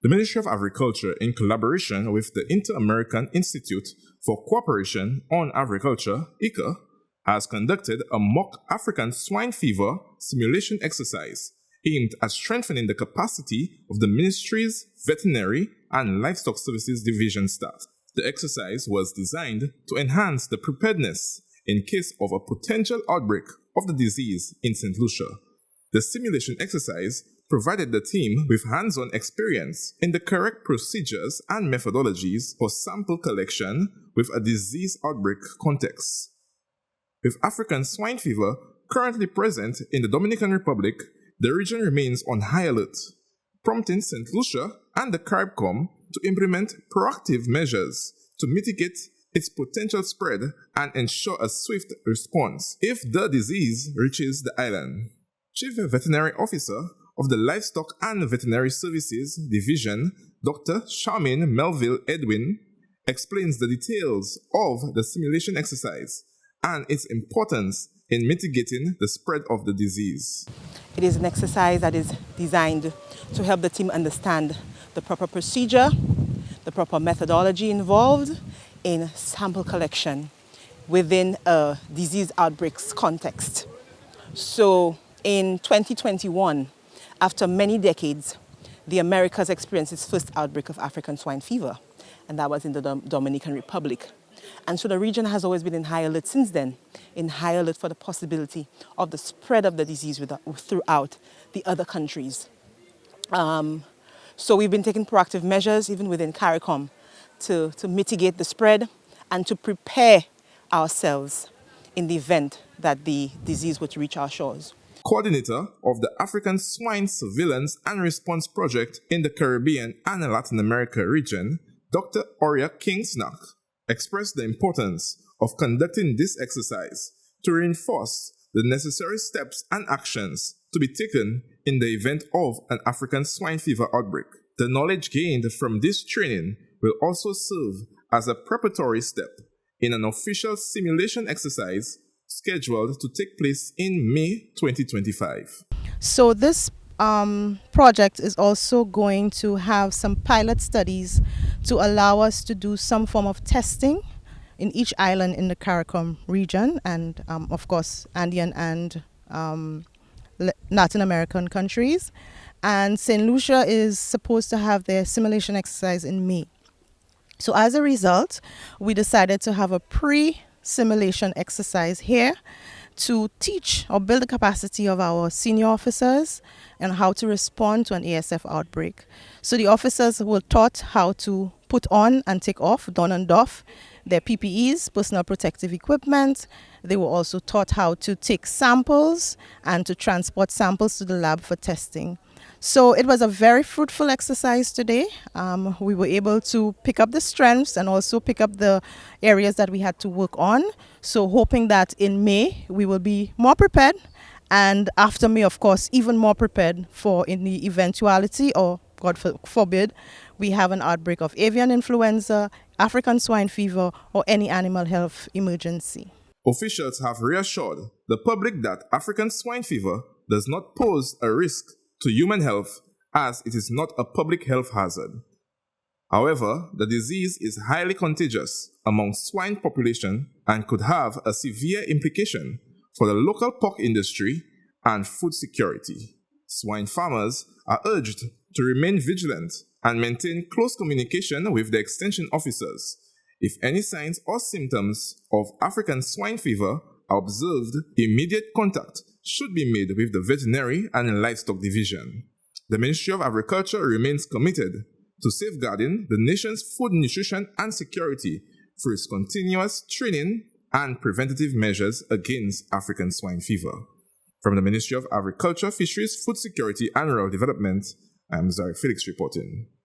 The Ministry of Agriculture, in collaboration with the Inter-American Institute for Cooperation on Agriculture, IICA, has conducted a mock African swine fever simulation exercise aimed at strengthening the capacity of the ministry's veterinary and livestock services division staff. The exercise was designed to enhance the preparedness in case of a potential outbreak of the disease in Saint Lucia. The simulation exercise provided the team with hands-on experience in the correct procedures and methodologies for sample collection with a disease outbreak context. With African swine fever currently present in the Dominican Republic, the region remains on high alert, prompting Saint Lucia and the CARIBCOM to implement proactive measures to mitigate its potential spread and ensure a swift response if the disease reaches the island. Chief Veterinary Officer of the Livestock and Veterinary Services Division, Dr. Charmaine Melville Edwin, explains the details of the simulation exercise and its importance in mitigating the spread of the disease. It is an exercise that is designed to help the team understand the proper procedure, the proper methodology involved in sample collection within a disease outbreaks context. So in 2021, after many decades, the Americas experienced its first outbreak of African swine fever, and that was in the Dominican Republic. And so the region has always been in high alert since then, in high alert for the possibility of the spread of the disease throughout the other countries. So we've been taking proactive measures, even within CARICOM, to mitigate the spread and to prepare ourselves in the event that the disease were to reach our shores. Coordinator of the African Swine Surveillance and Response Project in the Caribbean and Latin America region, Dr. Oria Kingsnack, expressed the importance of conducting this exercise to reinforce the necessary steps and actions to be taken in the event of an African swine fever outbreak. The knowledge gained from this training will also serve as a preparatory step in an official simulation exercise scheduled to take place in May 2025. So this project is also going to have some pilot studies to allow us to do some form of testing in each island in the CARICOM region and of course Andean and Latin American countries. And Saint Lucia is supposed to have their simulation exercise in May. So as a result, we decided to have a pre-simulation exercise here to teach or build the capacity of our senior officers and how to respond to an ASF outbreak. So the officers were taught how to put on and take off, don and doff, their PPEs, personal protective equipment. They were also taught how to take samples and to transport samples to the lab for testing. So it was a very fruitful exercise today. We were able to pick up the strengths and also pick up the areas that we had to work on. So hoping that in May we will be more prepared, and after May, of course, even more prepared for in the eventuality, or God forbid, we have an outbreak of avian influenza, African swine fever, or any animal health emergency. Officials have reassured the public that African swine fever does not pose a risk to human health, as it is not a public health hazard. However, the disease is highly contagious among swine population and could have a severe implication for the local pork industry and food security. Swine farmers are urged to remain vigilant and maintain close communication with the extension officers. If any signs or symptoms of African swine fever are observed, immediate contact should be made with the Veterinary and Livestock Division. The Ministry of Agriculture remains committed to safeguarding the nation's food, nutrition, and security through its continuous training and preventative measures against African swine fever. From the Ministry of Agriculture, Fisheries, Food Security, and Rural Development, I am Zari Felix reporting.